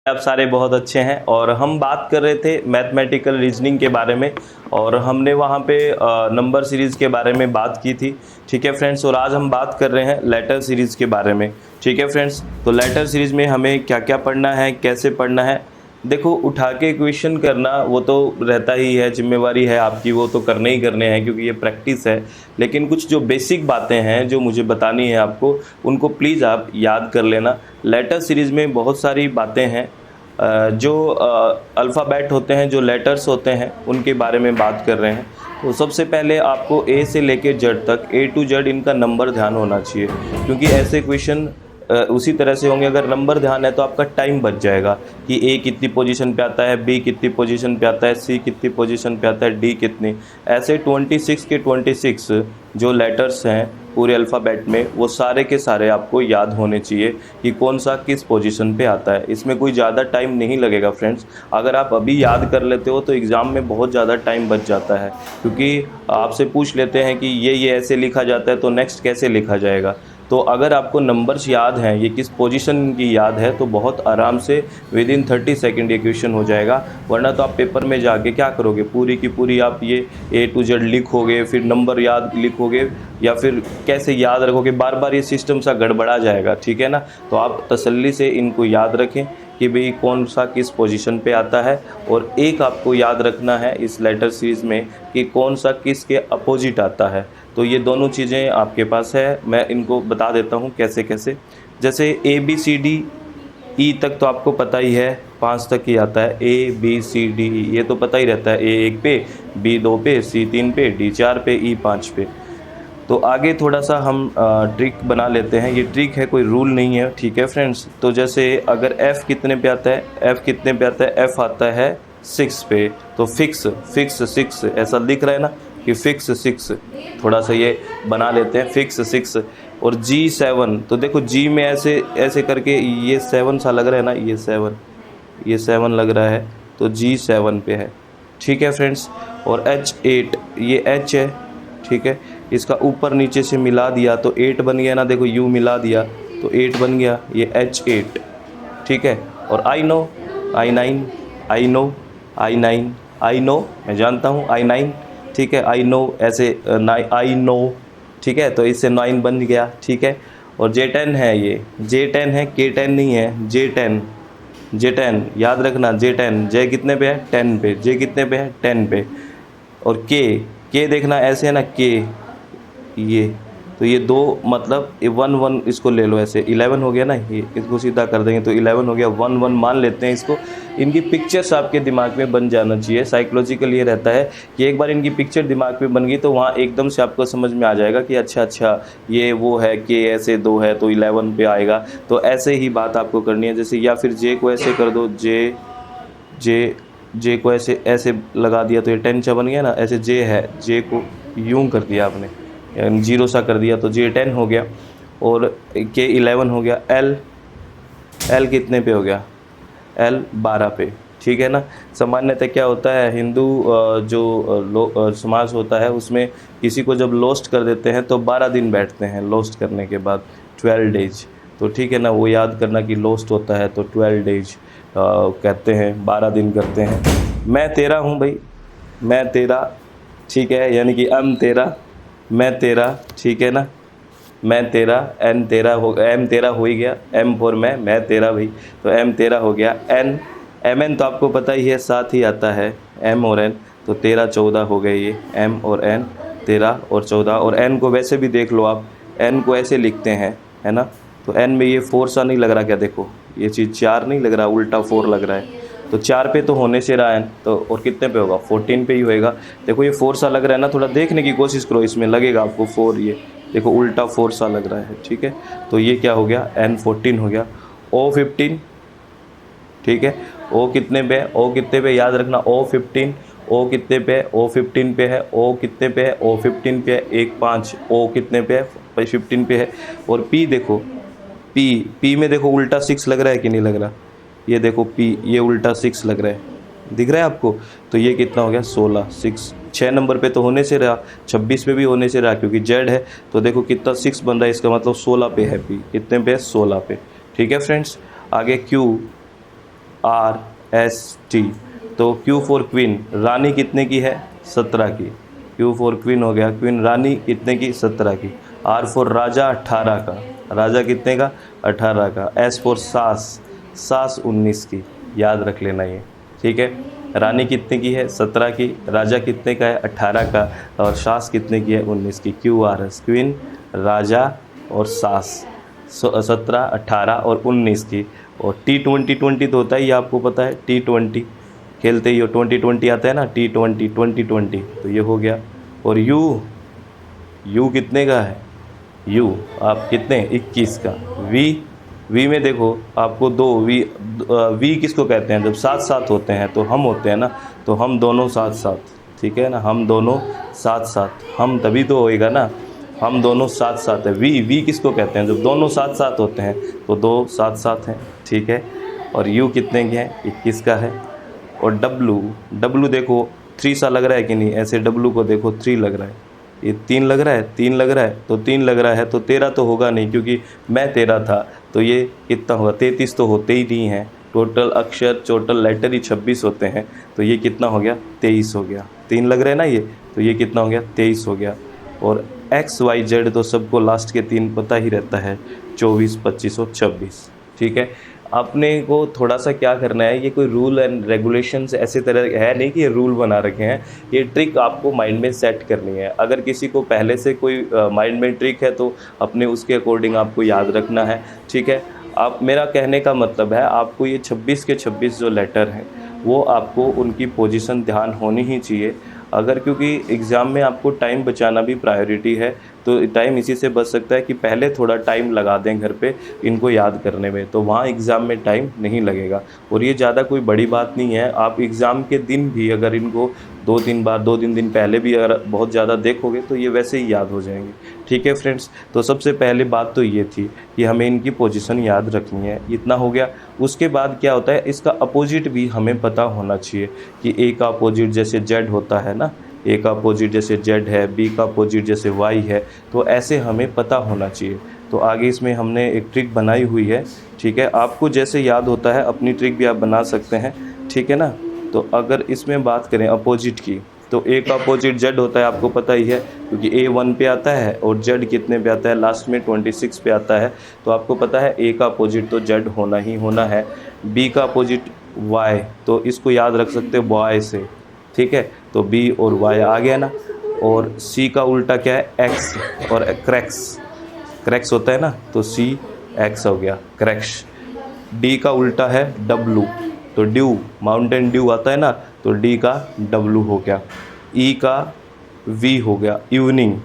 आप सारे बहुत अच्छे हैं। और हम बात कर रहे थे मैथमेटिकल रीजनिंग के बारे में, और हमने वहाँ पे नंबर सीरीज़ के बारे में बात की थी। ठीक है फ्रेंड्स, और आज हम बात कर रहे हैं लेटर सीरीज़ के बारे में। ठीक है फ्रेंड्स, तो लेटर सीरीज़ में हमें क्या क्या पढ़ना है, कैसे पढ़ना है। देखो, उठा के क्वेश्चन करना वो तो रहता ही है, जिम्मेवारी है आपकी, वो तो करने ही करने हैं क्योंकि ये प्रैक्टिस है। लेकिन कुछ जो बेसिक बातें हैं जो मुझे बतानी है आपको, उनको प्लीज़ आप याद कर लेना। लेटर सीरीज़ में बहुत सारी बातें हैं। जो अल्फ़ाबेट होते हैं, जो लेटर्स होते हैं, उनके बारे में बात कर रहे हैं। तो सबसे पहले आपको ए से लेके जेड तक, ए टू जेड इनका नंबर ध्यान होना चाहिए, क्योंकि ऐसे क्वेश्चन उसी तरह से होंगे। अगर नंबर ध्यान है तो आपका टाइम बच जाएगा कि ए कितनी पोजीशन पे आता है, बी कितनी पोजीशन पे आता है, सी कितनी पोजीशन पे आता है, डी कितनी। ऐसे 26 के 26 जो लेटर्स हैं पूरे अल्फ़ाबेट में, वो सारे के सारे आपको याद होने चाहिए कि कौन सा किस पोजीशन पे आता है। इसमें कोई ज़्यादा टाइम नहीं लगेगा फ्रेंड्स। अगर आप अभी याद कर लेते हो तो एग्ज़ाम में बहुत ज़्यादा टाइम बच जाता है, क्योंकि आपसे पूछ लेते हैं कि ये ऐसे लिखा जाता है तो नेक्स्ट कैसे लिखा जाएगा। तो अगर आपको नंबर्स याद हैं, ये किस पोजीशन की याद है, तो बहुत आराम से विद इन 30 सेकंड ये क्वेश्चन हो जाएगा। वरना तो आप पेपर में जाके क्या करोगे, पूरी की पूरी आप ये ए टू जेड लिखोगे, फिर नंबर याद लिखोगे, या फिर कैसे याद रखोगे, बार बार ये सिस्टम सा गड़बड़ा जाएगा। ठीक है ना। तो आप तसल्ली से इनको याद रखें कि भाई कौन सा किस पोजीशन पे आता है। और एक आपको याद रखना है इस लेटर सीरीज़ में कि कौन सा किस के अपोजिट आता है। तो ये दोनों चीज़ें आपके पास है, मैं इनको बता देता हूँ कैसे कैसे। जैसे A B C D E तक तो आपको पता ही है, 5 तक ही आता है। A B C D E ये तो पता ही रहता है। ए 1 पे, बी 2 पे, सी 3 पे, डी 4 पे, ई 5 पे। तो आगे थोड़ा सा हम ट्रिक बना लेते हैं। ये ट्रिक है, कोई रूल नहीं है। ठीक है फ्रेंड्स। तो जैसे अगर एफ़ कितने पे आता है, एफ़ कितने पे आता है, एफ़ आता है 6 पे। तो फिक्स फिक्स 6 ऐसा दिख रहा है ना कि फिक्स 6। थोड़ा सा ये बना लेते हैं, फिक्स 6। और जी 7, तो देखो जी में ऐसे ऐसे करके ये 7 सा लग रहा है ना, ये 7 लग रहा है, तो जी 7 पे है। ठीक है फ्रेंड्स। और एच 8, ये एच है। ठीक है, इसका ऊपर नीचे से मिला दिया तो 8 बन गया ना। देखो यू मिला दिया तो 8 बन गया, ये H8। ठीक है। और I9, आई नो, मैं जानता हूँ I9। ठीक है, आई नो ऐसे आई नो। ठीक है, तो इससे 9 बन गया। ठीक है। और J10 है, ये J10 है, K10 नहीं है, J10 याद रखना। J10, J कितने पे है, 10 पे। J कितने पे है, 10 पे। और के देखना ऐसे है ना, के ये, तो ये दो मतलब 1 1 इसको ले लो ऐसे, 11 हो गया ना। ये इसको सीधा कर देंगे तो 11 हो गया। 1 1 मान लेते हैं इसको। इनकी पिक्चर्स आपके दिमाग में बन जाना चाहिए। साइकोलॉजिकल ये रहता है कि एक बार इनकी पिक्चर दिमाग में बन गई तो वहाँ एकदम से आपको समझ में आ जाएगा कि अच्छा ये वो है, के ऐसे 2 है तो 11 पे आएगा। तो ऐसे ही बात आपको करनी है। जैसे या फिर जे को ऐसे कर दो, जे को ऐसे ऐसे लगा दिया तो ये 10 सा बन गया ना। ऐसे जे है, जे को यूं कर दिया आपने, यानी 0 सा कर दिया तो J10 हो गया। और के 11 हो गया। एल कितने पे हो गया, एल 12 पे। ठीक है ना। सामान्यतः क्या होता है, हिंदू जो समाज होता है उसमें किसी को जब लोस्ट कर देते हैं तो 12 दिन बैठते हैं लोस्ट करने के बाद, 12 डेज। तो ठीक है ना, वो याद करना कि लोस्ट होता है तो 12 डेज कहते हैं, 12 दिन करते हैं। मैं तेरा हूँ भाई, मैं तेरा। ठीक है, यानी कि तेरा, मैं तेरा। ठीक है ना, मैं तेरा, एन तेरा हो, एम तेरा हो ही गया। एम फॉर मैं तेरा भाई, तो एम तेरा हो गया। एन, एम एन तो आपको पता ही है, साथ ही आता है एम और एन, तो 13 14 हो गए ये, एम और एन 13 और 14। और एन को वैसे भी देख लो आप, एन को ऐसे लिखते हैं, है ना। तो एन में ये 4 सा नहीं लग रहा क्या, देखो ये चीज़ 4 नहीं लग रहा, उल्टा 4 लग रहा है। तो 4 पे तो होने से रहा है, तो और कितने पे होगा, 14 पे ही होएगा। देखो ये 4 सा लग रहा है ना, थोड़ा देखने की कोशिश करो, इसमें लगेगा आपको 4। ये देखो उल्टा 4 सा लग रहा है। ठीक है, तो ये क्या हो गया, N14 हो गया। O15। ठीक है, O कितने पे है, O कितने पे, याद रखना O15। O कितने पे है, O15 पे है। O कितने पे है, O15 पे है, 1 5। O कितने पे है, 15 पे है। और P देखो, P में देखो उल्टा 6 लग रहा है कि नहीं लग रहा। ये देखो P, ये उल्टा 6 लग रहा है, दिख रहा है आपको। तो ये कितना हो गया, 16। 6 नंबर पे तो होने से रहा, 26 पे भी होने से रहा क्योंकि जेड है। तो देखो कितना 6 बन रहा है, इसका मतलब 16 पे है P। कितने पे है, 16 पे। ठीक है फ्रेंड्स। आगे Q, RST। तो Q फॉर क्वीन, रानी कितने की है? 17 की। Q फॉर क्वीन हो गया, क्वीन रानी कितने की? 17 की। R फॉर राजा, 18 का। राजा कितने का? 18 का। S फॉर सास, सास 19 की। याद रख लेना ये, ठीक है। रानी कितने की है? 17 की। राजा कितने का है? 18 का। और सास कितने की है? 19 की। QRS, क्वीन, राजा और सास 17, 18 और 19 की। और T20 तो होता है, ये आपको पता है। T20 खेलते ही हो, 20 आता है ना, T20 2020, तो ये हो गया। और यू कितने का है? यू आप कितने? 21 का। वी में देखो आपको दो वी किसको कहते हैं? जब साथ साथ होते हैं तो हम होते हैं ना, तो हम दोनों साथ साथ, ठीक है ना, हम दोनों साथ साथ, हम तभी तो होएगा ना, हम दोनों साथ साथ है। वी किसको कहते हैं? जब दोनों साथ साथ होते हैं तो दो साथ साथ हैं, ठीक है। और यू कितने के हैं? 21 का है। और डब्लू देखो 3 सा लग रहा है कि नहीं? ऐसे डब्लू को देखो 3 लग रहा है, ये 3 लग रहा है, 3 लग रहा है, तो 3 लग रहा है तो 13 तो होगा नहीं, क्योंकि मैं 13 था, तो ये कितना होगा? 33 तो होते ही नहीं हैं। टोटल अक्षर, टोटल लेटर ही 26 होते हैं, तो ये कितना हो गया? 23 हो गया। 3 लग रहे हैं ना ये, तो ये कितना हो गया? 23 हो गया। और XYZ तो सबको लास्ट के 3 पता ही रहता है, 24, 25 और 26, ठीक है। आपने को थोड़ा सा क्या करना है, ये कोई रूल एंड रेगुलेशंस ऐसे तरह है नहीं कि ये रूल बना रखे हैं, ये ट्रिक आपको माइंड में सेट करनी है। अगर किसी को पहले से कोई माइंड में ट्रिक है तो अपने उसके अकॉर्डिंग आपको याद रखना है, ठीक है। आप, मेरा कहने का मतलब है, आपको ये 26 के 26 जो लेटर हैं वो आपको उनकी पोजीशन ध्यान होनी ही चाहिए। अगर, क्योंकि एग्ज़ाम में आपको टाइम बचाना भी प्रायोरिटी है, तो टाइम इसी से बच सकता है कि पहले थोड़ा टाइम लगा दें घर पे इनको याद करने में, तो वहाँ एग्ज़ाम में टाइम नहीं लगेगा। और ये ज़्यादा कोई बड़ी बात नहीं है, आप एग्ज़ाम के दिन भी अगर इनको 2-3 बार, 2-3 दिन पहले भी अगर बहुत ज़्यादा देखोगे तो ये वैसे ही याद हो जाएंगे, ठीक है फ्रेंड्स। तो सबसे पहले बात तो ये थी कि हमें इनकी पोजीशन याद रखनी है, इतना हो गया। उसके बाद क्या होता है, इसका अपोजिट भी हमें पता होना चाहिए कि ए का अपोजिट जैसे जेड होता है ना, ए का अपोजिट जैसे जेड है, बी का अपोजिट जैसे वाई है, तो ऐसे हमें पता होना चाहिए। तो आगे इसमें हमने एक ट्रिक बनाई हुई है, ठीक है। आपको जैसे याद होता है अपनी ट्रिक भी आप बना सकते हैं, ठीक है ना। तो अगर इसमें बात करें अपोजिट की, तो ए का अपोजिट जेड होता है, आपको पता ही है, क्योंकि ए 1 पे आता है और जेड कितने पे आता है? लास्ट में 26 पे आता है। तो आपको पता है ए का अपोजिट तो जेड होना ही होना है। बी का अपोजिट वाई, तो इसको याद रख सकते हो बॉय से, ठीक है। तो बी और वाई आ गया ना। और सी का उल्टा क्या है? एक्स, और क्रैक्स होता है ना, तो सी एक्स हो गया, क्रैक्स। डी का उल्टा है डब्लू, तो ड्यू, माउंटेन ड्यू आता है ना, तो डी का डब्लू हो गया। ई का वी हो गया, इवनिंग,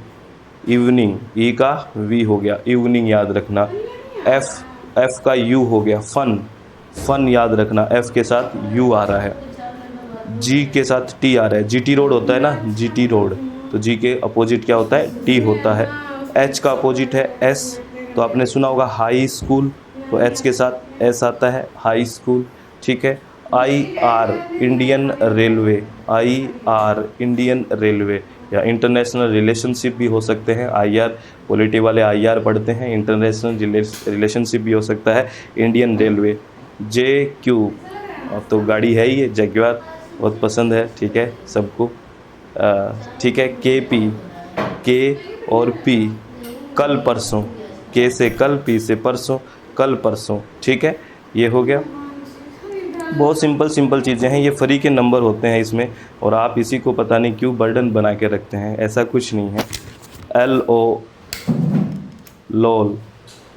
ई का वी हो गया, इवनिंग याद रखना। एफ का यू हो गया, फन याद रखना, एफ के साथ यू आ रहा है। जी के साथ टी आ रहा है, जीटी रोड होता है ना, जीटी रोड, तो जी के अपोजिट क्या होता है? टी होता है। एच का अपोजिट है एस, तो आपने सुना होगा हाई स्कूल, तो एच के साथ एस आता है, हाई स्कूल, ठीक है। IR Indian railway, IR Indian railway, या इंटरनेशनल रिलेशनशिप भी हो सकते हैं। IR पॉलिटी वाले IR पढ़ते हैं, इंटरनेशनल रिलेशनशिप भी हो सकता है, इंडियन रेलवे। JQ, अब तो गाड़ी है ही है, जगुआर बहुत पसंद है, ठीक है सबको, ठीक है। के और P, कल परसों, के से कल, P से परसों, कल परसों, ठीक है। ये हो गया। बहुत सिंपल चीज़ें हैं, ये फ्री के नंबर होते हैं इसमें, और आप इसी को पता नहीं क्यों बर्डन बना के रखते हैं, ऐसा कुछ नहीं है। LO, लॉल,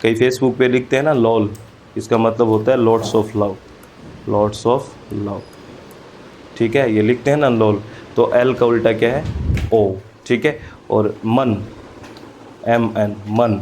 कई फेसबुक पे लिखते हैं ना लॉल, इसका मतलब होता है lots of love, lots of love, ठीक है, ये लिखते हैं ना लॉल। तो L का उल्टा क्या है? O, ठीक है। और मन, MN, मन,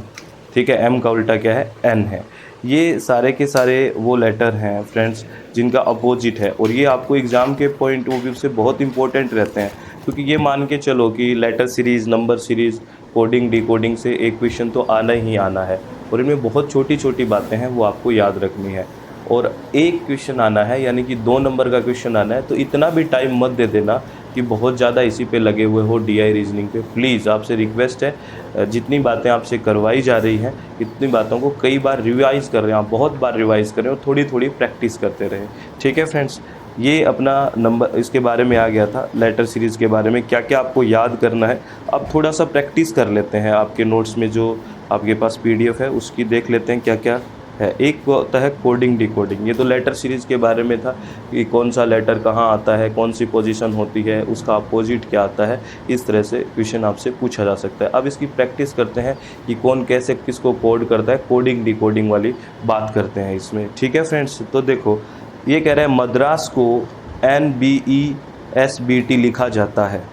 ठीक है। M का उल्टा क्या है? N है। ये सारे के सारे वो लेटर हैं फ्रेंड्स जिनका अपोजिट है, और ये आपको एग्ज़ाम के पॉइंट ऑफ व्यू से बहुत इंपॉर्टेंट रहते हैं, क्योंकि ये मान के चलो कि letter series, number series, coding, decoding से एक क्वेश्चन तो आना ही आना है, और इनमें बहुत छोटी छोटी बातें हैं वो आपको याद रखनी है। और एक क्वेश्चन आना है, यानी कि 2 नंबर का क्वेश्चन आना है, तो इतना भी टाइम मत दे देना कि बहुत ज़्यादा इसी पे लगे हुए हो DI रीजनिंग पे। प्लीज़ आपसे रिक्वेस्ट है, जितनी बातें आपसे करवाई जा रही हैं इतनी बातों को कई बार रिवाइज़ कर रहे हैं आप, बहुत बार रिवाइज़ कर रहे हो, थोड़ी थोड़ी प्रैक्टिस करते रहें। ठीक है फ्रेंड्स, ये अपना नंबर इसके बारे में आ गया था, लेटर सीरीज़ के बारे में क्या क्या आपको याद करना है। अब थोड़ा सा प्रैक्टिस कर लेते हैं, आपके नोट्स में जो आपके पास PDF है उसकी देख लेते हैं क्या क्या है। एक होता है कोडिंग डिकोडिंग, ये तो लेटर सीरीज़ के बारे में था कि कौन सा लेटर कहाँ आता है, कौन सी पोजीशन होती है, उसका अपोजिट क्या आता है, इस तरह से क्वेश्चन आपसे पूछा जा सकता है। अब इसकी प्रैक्टिस करते हैं कि कौन कैसे किसको कोड करता है, कोडिंग डिकोडिंग वाली बात करते हैं इसमें। ठीक है फ्रेंड्स, तो देखो ये कह रहा है मद्रास को NBESBT लिखा जाता है।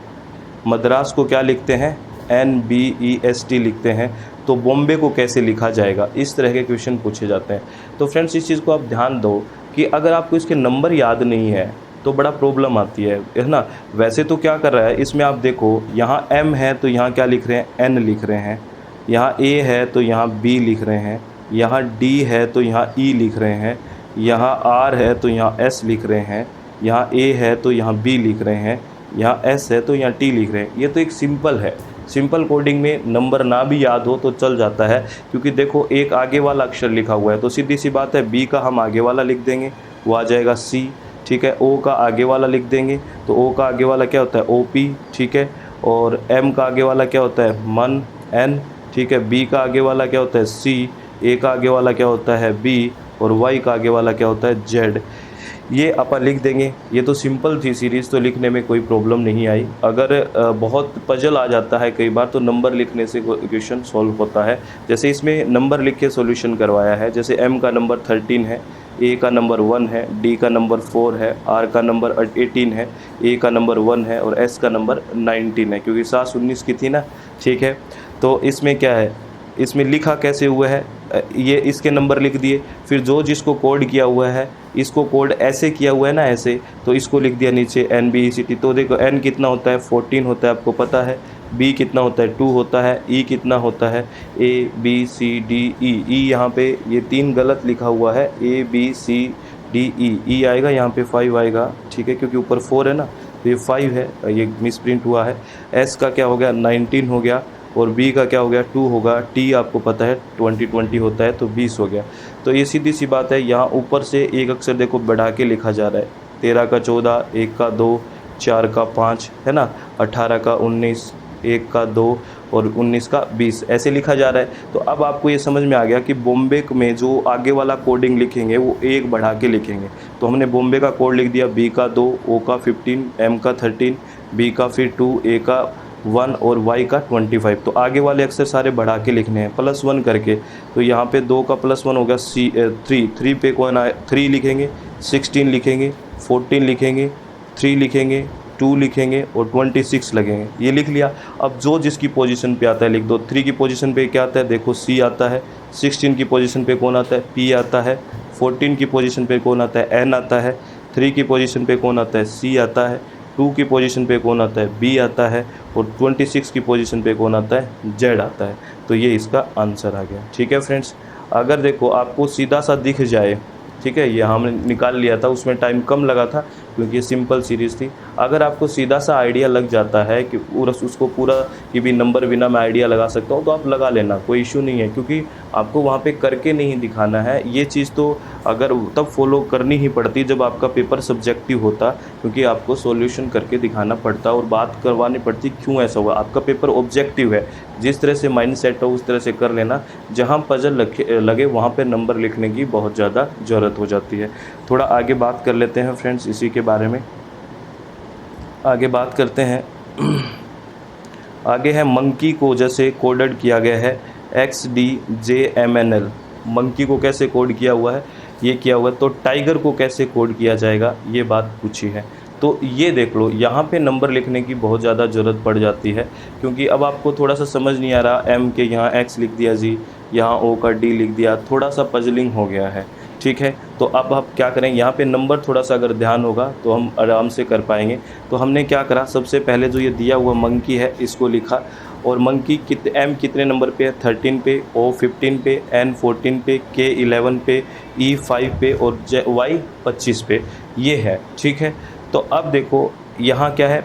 मद्रास को क्या लिखते हैं, NBEST लिखते हैं। तो बॉम्बे को कैसे लिखा जाएगा, इस तरह के क्वेश्चन पूछे जाते हैं। तो फ्रेंड्स इस चीज़ को आप ध्यान दो कि अगर आपको इसके नंबर याद नहीं है तो बड़ा प्रॉब्लम आती है ना। वैसे तो क्या कर रहा है इसमें, आप देखो यहाँ M है तो यहाँ क्या लिख रहे हैं, N लिख रहे हैं। यहाँ A है तो यहाँ B लिख रहे हैं। यहाँ D है तो यहाँ E लिख रहे हैं। यहाँ R है तो यहाँ S लिख रहे हैं। यहाँ A है तो यहाँ B लिख रहे हैं। यहाँ S है तो यहाँ T लिख रहे हैं। ये तो एक सिंपल है। सिंपल कोडिंग में नंबर ना भी याद हो तो चल जाता है, क्योंकि देखो एक आगे वाला अक्षर लिखा हुआ है तो सीधी सी बात है B का हम आगे वाला लिख देंगे, वो आ जाएगा C। ठीक है, O का आगे वाला लिख देंगे तो O का आगे वाला क्या होता है, OP। ठीक है, और M का आगे वाला क्या होता है, मन, N। ठीक है, B का आगे वाला क्या होता है, C। A का आगे वाला क्या होता है, B। और Y का आगे वाला क्या होता है, Z। ये अपन लिख देंगे। ये तो सिंपल थी सीरीज़, तो लिखने में कोई प्रॉब्लम नहीं आई। अगर बहुत पजल आ जाता है कई बार तो नंबर लिखने से क्वेश्चन सॉल्व होता है। जैसे इसमें नंबर लिख के सॉल्यूशन करवाया है, जैसे M का नंबर 13 है, A का नंबर 1 है, D का नंबर 4 है, R का नंबर 18 है, A का नंबर 1 है और S का नंबर 19 है, क्योंकि सास 19 की थी ना। ठीक है, तो इसमें क्या है, इसमें लिखा कैसे हुआ है, ये इसके नंबर लिख दिए, फिर जो जिसको कोड किया हुआ है इसको कोड ऐसे किया हुआ है ना, ऐसे, तो इसको लिख दिया नीचे NBECT। तो देखो N कितना होता है, 14 होता है, आपको पता है। B कितना होता है, 2 होता है। E कितना होता है, A B C D E। E यहाँ पे ये 3 गलत लिखा हुआ है, A B C D E। E आएगा यहाँ पे 5 आएगा। ठीक है, क्योंकि ऊपर 4 है ना, तो ये 5 है, ये मिसप्रिंट हुआ है। S का क्या हो गया, 19 हो गया। और B का क्या हो गया, 2 होगा। T आपको पता है 20 होता है, तो 20 हो गया। तो ये सीधी सी बात है, यहाँ ऊपर से एक अक्षर देखो बढ़ा के लिखा जा रहा है। 13 का 14, 1 का 2, 4 का 5, है ना, 18 का 19, 1 का 2 और 19 का 20, ऐसे लिखा जा रहा है। तो अब आपको ये समझ में आ गया कि बॉम्बे में जो आगे वाला कोडिंग लिखेंगे वो 1 बढ़ा के लिखेंगे। तो हमने बॉम्बे का कोड लिख दिया, B का 2, O का 15, M का 13, B का फिर 2, A का 1 और Y का 25। तो आगे वाले अक्षर सारे बढ़ा के लिखने हैं +1 करके। तो यहाँ पे 2 का +1 हो गया 3 पे कौन आए, 3 लिखेंगे, 16 लिखेंगे, 14 लिखेंगे, 3 लिखेंगे, 2 लिखेंगे और 26 लगेंगे। ये लिख लिया। अब जो जिसकी पोजीशन पे आता है लिख दो। 3 की पोजीशन पे क्या आता है, देखो C आता है। 16 की पोजीशन पे कौन आता है, P आता है। 14 की पोजीशन पे कौन आता है, N आता है। 3 की पोजीशन पे कौन आता है, C आता है। 2 की पोजीशन पे कौन आता है, B आता है। और 26 की पोजीशन पे कौन आता है, Z आता है। तो ये इसका आंसर आ गया। ठीक है फ्रेंड्स, अगर देखो आपको सीधा सा दिख जाए, ठीक है, ये हमने निकाल लिया था, उसमें टाइम कम लगा था क्योंकि ये सिंपल सीरीज़ थी। अगर आपको सीधा सा आइडिया लग जाता है कि पूरा उसको पूरा कि भी नंबर बिना मैं आइडिया लगा सकता हूँ, तो आप लगा लेना, कोई इशू नहीं है, क्योंकि आपको वहाँ पे करके नहीं दिखाना है। ये चीज़ तो अगर तब फॉलो करनी ही पड़ती जब आपका पेपर सब्जेक्टिव होता, क्योंकि आपको सॉल्यूशन करके दिखाना पड़ता और बात करवानी पड़ती क्यों ऐसा हुआ। आपका पेपर ऑब्जेक्टिव है, जिस तरह से माइंड सेट हो उस तरह से कर लेना। जहाँ पजल लगे वहाँ पे नंबर लिखने की बहुत ज़्यादा ज़रूरत हो जाती है। थोड़ा आगे बात कर लेते हैं फ्रेंड्स, इसी के बारे में आगे बात करते हैं। आगे है मंकी को जैसे कोडेड किया गया है XDJMNL। मंकी को कैसे कोड किया हुआ है, ये किया हुआ है। तो टाइगर को कैसे कोड किया जाएगा, ये बात पूछी है। तो ये देख लो, यहाँ पे नंबर लिखने की बहुत ज़्यादा ज़रूरत पड़ जाती है, क्योंकि अब आपको थोड़ा सा समझ नहीं आ रहा। M के यहाँ X लिख दिया जी, यहाँ O का D लिख दिया, थोड़ा सा पजलिंग हो गया है। ठीक है, तो अब हम क्या करें, यहाँ पे नंबर थोड़ा सा अगर ध्यान होगा तो हम आराम से कर पाएंगे। तो हमने क्या करा, सबसे पहले जो ये दिया हुआ मंकी है इसको लिखा। और मंकी M कितने नंबर पे है, 13 पे, O 15 पे, N 14 पे, K 11 पे, E 5 पे और Y 25 पे, ये है। ठीक है, तो अब देखो यहाँ क्या है,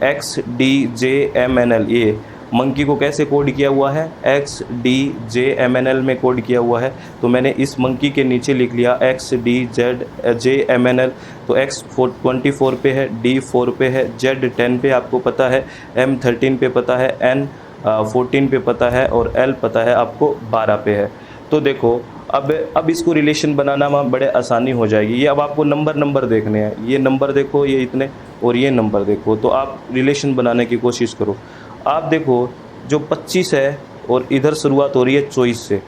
XDJMNL, ये मंकी को कैसे कोड किया हुआ है, XDJMNL में कोड किया हुआ है। तो मैंने इस मंकी के नीचे लिख लिया XDJMNL। तो X 24 पे है, D 4 पे है, Z 10 पे आपको पता है, M 13 पे पता है, N 14 पे पता है और L पता है आपको 12 पे है। तो देखो अब इसको रिलेशन बनाना में बड़े आसानी हो जाएगी। ये अब आपको नंबर देखने हैं, ये नंबर देखो, ये इतने और ये नंबर देखो, तो आप रिलेशन बनाने की कोशिश करो। आप देखो जो 25 है और इधर शुरुआत हो रही है 24 से,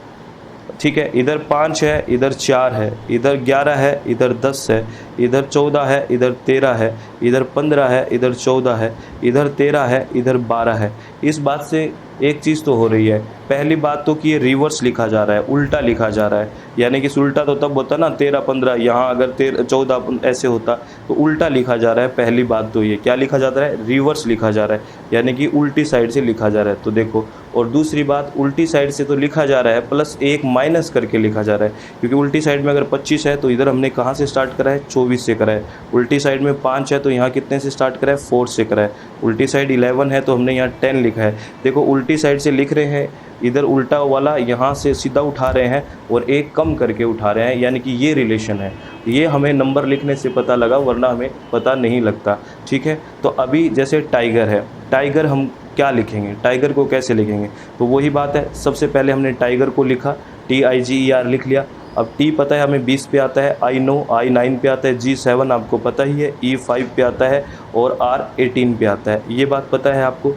ठीक है, इधर 5 है, इधर 4 है, इधर 11 है, इधर 10 है, इधर 14 है, इधर 13 है, इधर 15 है, इधर 14 है, इधर 13 है, इधर 12 है। इस बात से एक चीज़ तो हो रही है, पहली बात तो कि ये रिवर्स लिखा जा रहा है, उल्टा लिखा जा रहा है, यानी कि उल्टा तो तब होता ना 13 15, यहाँ अगर 13 14 ऐसे होता तो उल्टा लिखा जा रहा है। पहली बात तो ये क्या लिखा जाता है, रिवर्स लिखा जा रहा है, यानी कि उल्टी साइड से लिखा जा रहा है। तो देखो, और दूसरी बात, उल्टी साइड से तो लिखा जा रहा है प्लस एक माइनस करके लिखा जा रहा है, क्योंकि उल्टी साइड में अगर 25 है तो इधर हमने कहाँ से स्टार्ट करा है, 24 से करा है। उल्टी साइड में 5 है तो यहाँ कितने से स्टार्ट करा है, 4 से करा है। उल्टी साइड 11 है तो हमने यहाँ 10 लिखा है। देखो उल्टी साइड से लिख रहे हैं, इधर उल्टा वाला यहाँ से सीधा उठा रहे हैं और एक कम करके उठा रहे हैं, यानी कि ये रिलेशन है। ये हमें नंबर लिखने से पता लगा, वरना हमें पता नहीं लगता, ठीक है। तो अभी जैसे टाइगर है, टाइगर हम क्या लिखेंगे, टाइगर को कैसे लिखेंगे, तो वही बात है। सबसे पहले हमने टाइगर को लिखा, TIGER लिख लिया। अब T पता है हमें 20 पे आता है, I नो I 9 पे आता है, G 7 आपको पता ही है, E 5 पे आता है और R 18 पे आता है, ये बात पता है आपको।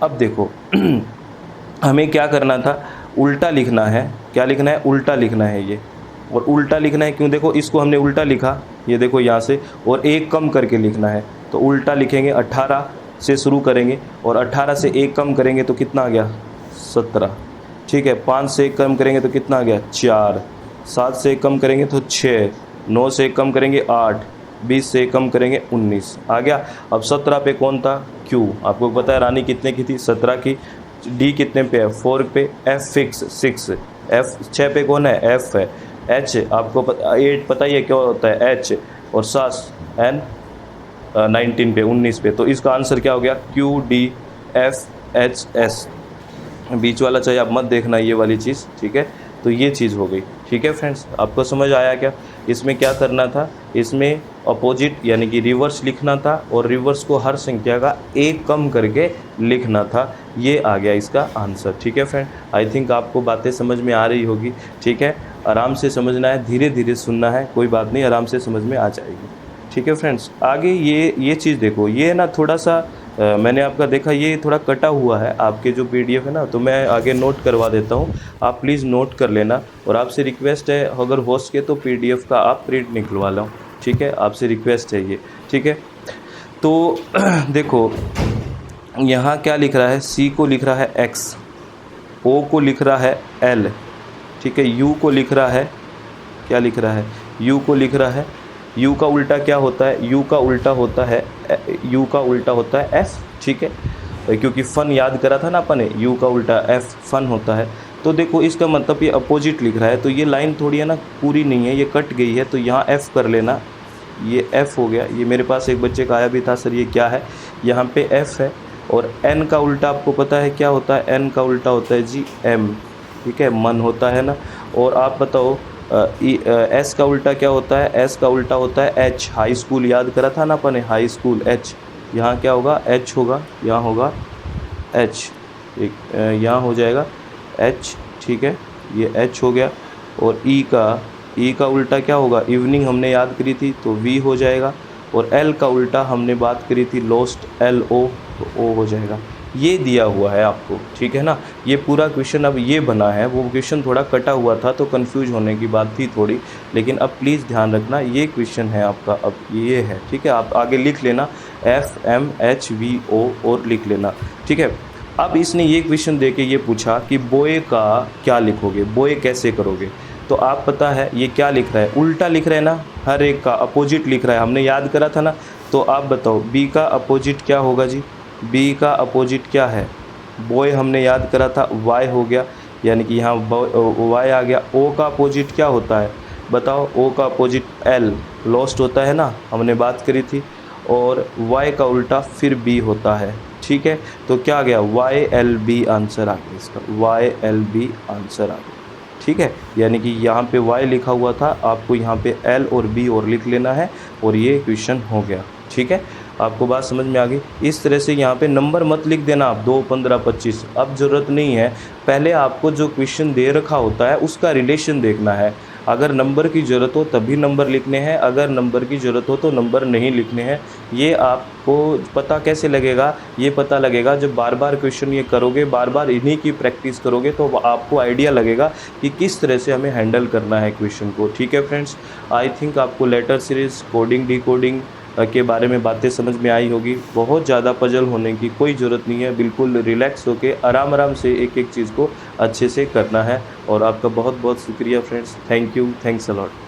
अब देखो हमें क्या करना था, उल्टा लिखना है। क्या लिखना है, उल्टा लिखना है ये, और उल्टा लिखना है क्यों, देखो इसको हमने उल्टा लिखा, ये देखो यहाँ से, और एक कम करके लिखना है। तो उल्टा लिखेंगे, 18 से शुरू करेंगे और 18 से एक कम करेंगे तो कितना आ गया, 17, ठीक है। 5 से एक कम करेंगे तो कितना आ गया, 4। 7 से एक कम करेंगे तो 6। 9 से एक कम करेंगे 8। 20 से एक कम करेंगे 19, आ गया। अब 17 पे कौन था, Q, आपको पता है रानी कितने की थी, 17 की। D कितने पे है, 4 पे। F फिक्स 6, F 6 पे कौन है, F है। H आपको 8 पता ही है क्या होता है, H, और SAS N 19 पे, 19 पे। तो इसका आंसर क्या हो गया, QDFHS। बीच वाला चाहिए आप मत देखना ये वाली चीज़, ठीक है। तो ये चीज़ हो गई, ठीक है फ्रेंड्स, आपको समझ आया क्या। इसमें क्या करना था, इसमें अपोजिट यानी कि रिवर्स लिखना था और रिवर्स को हर संख्या का एक कम करके लिखना था। ये आ गया इसका आंसर, ठीक है फ्रेंड। आई थिंक आपको बातें समझ में आ रही होगी, ठीक है। आराम से समझना है, धीरे धीरे सुनना है, कोई बात नहीं, आराम से समझ में आ जाएगी, ठीक है फ्रेंड्स। आगे ये चीज़ देखो, ये ना थोड़ा सा मैंने आपका देखा ये थोड़ा कटा हुआ है आपके जो PDF है ना, तो मैं आगे नोट करवा देता हूँ, आप प्लीज़ नोट कर लेना। और आपसे रिक्वेस्ट है, अगर हो सके तो PDF का आप प्रिंट निकलवा लो, ठीक है, आपसे रिक्वेस्ट है ये, ठीक है। तो देखो यहाँ क्या लिख रहा है, C को लिख रहा है X, O को लिख रहा है L, ठीक है, U को लिख रहा है, क्या लिख रहा है, U को लिख रहा है। U का उल्टा क्या होता है, U का उल्टा होता है F, ठीक है, क्योंकि फन याद करा था ना अपन ने, U का उल्टा F फन होता है। तो देखो इसका मतलब ये अपोजिट लिख रहा है, तो ये लाइन थोड़ी है ना पूरी नहीं है, ये कट गई है, तो यहाँ F कर लेना, ये F हो गया। ये मेरे पास एक बच्चे का आया भी था, सर ये क्या है, यहाँ पे F है। और N का उल्टा आपको पता है क्या होता है, N का उल्टा होता है जी M, ठीक है, मन होता है ना। और आप बताओ S का उल्टा क्या होता है, S का उल्टा होता है H, हाई स्कूल याद करा था ना अपन ने, हाई स्कूल H, यहाँ क्या होगा, H होगा, यहाँ होगा H, एक यहाँ हो जाएगा H, ठीक है, ये H हो गया। और E का उल्टा क्या होगा, इवनिंग हमने याद करी थी तो V हो जाएगा। और L का उल्टा हमने बात करी थी लोस्ट, LO, तो O हो जाएगा। ये दिया हुआ है आपको, ठीक है ना। ये पूरा क्वेश्चन अब ये बना है, वो क्वेश्चन थोड़ा कटा हुआ था तो कंफ्यूज होने की बात थी थोड़ी, लेकिन अब प्लीज़ ध्यान रखना ये क्वेश्चन है आपका, अब ये है, ठीक है। आप आगे लिख लेना FMHVO और लिख लेना, ठीक है। अब इसने ये क्वेश्चन दे के ये पूछा कि बोए का क्या लिखोगे, बोए कैसे करोगे। तो आप पता है ये क्या लिख रहा है, उल्टा लिख रहा है ना, हर एक का अपोजिट लिख रहा है, हमने याद करा था ना। तो आप बताओ B का अपोजिट क्या होगा जी, B का अपोजिट क्या है, बॉय हमने याद करा था, Y हो गया, यानी कि यहाँ Y आ गया। O का अपोजिट क्या होता है बताओ, O का अपोजिट L, लॉस्ट होता है ना, हमने बात करी थी। और y का उल्टा फिर b होता है। ठीक है, तो क्या आ गया, YLB आंसर आ गया इसका, YLB आंसर आ गया। ठीक है, यानी कि यहाँ पे y लिखा हुआ था, आपको यहाँ पे l और b और लिख लेना है और ये क्वेश्चन हो गया। ठीक है, आपको बात समझ में आ गई। इस तरह से यहाँ पे नंबर मत लिख देना आप 2, 15, 25, अब ज़रूरत नहीं है। पहले आपको जो क्वेश्चन दे रखा होता है उसका रिलेशन देखना है। अगर नंबर की ज़रूरत हो तभी नंबर लिखने हैं, अगर नंबर की ज़रूरत हो तो नंबर नहीं लिखने हैं। ये आपको पता कैसे लगेगा, ये पता लगेगा जब बार बार क्वेश्चन ये करोगे, बार बार इन्हीं की प्रैक्टिस करोगे, तो आपको आइडिया लगेगा कि किस तरह से हमें हैंडल करना है क्वेश्चन को। ठीक है फ्रेंड्स, आई थिंक आपको लेटर सीरीज़, कोडिंग, डिकोडिंग के बारे में बातें समझ में आई होगी। बहुत ज़्यादा पजल होने की कोई ज़रूरत नहीं है, बिल्कुल रिलैक्स होके आराम आराम से एक एक चीज़ को अच्छे से करना है। और आपका बहुत बहुत शुक्रिया friends, thank you, thanks a lot.